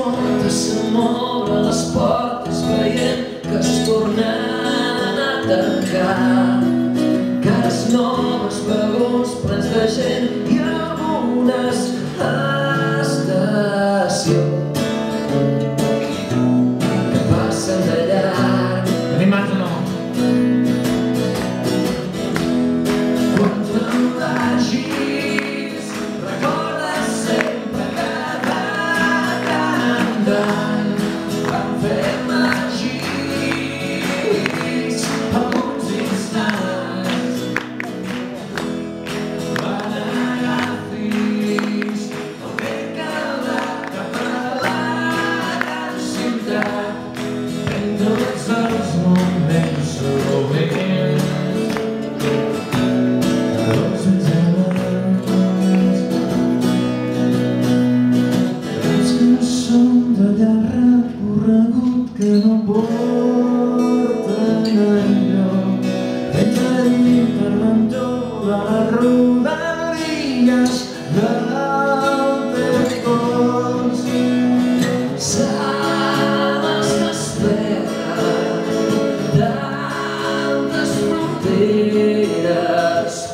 portes s'obre les portes veient que es tornen a tancar. Cares noves, vagons plens de gent i algunes estacions que passen de llarg. Animats o no? Quan te'n vagis, recorda sempre que de tant en tant vam fer magis alguns instants. Van anar fins al vent que va cap a la gran ciutat, fent tots els moments sovint. Que no porten enlloc, entre l'interventor de les rodalies d'Altecons. Sales d'espera, tantes fronteres,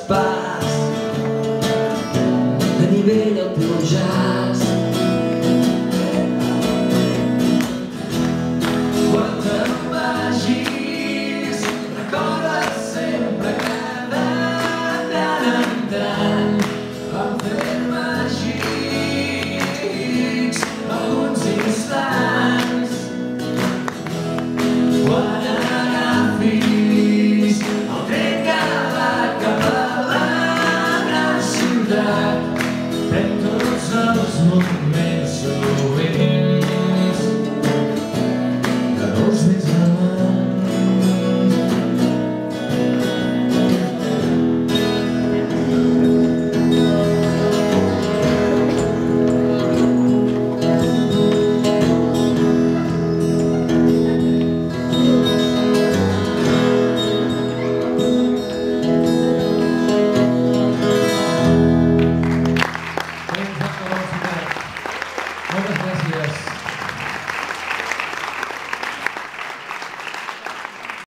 pas de nivell al teu jazz.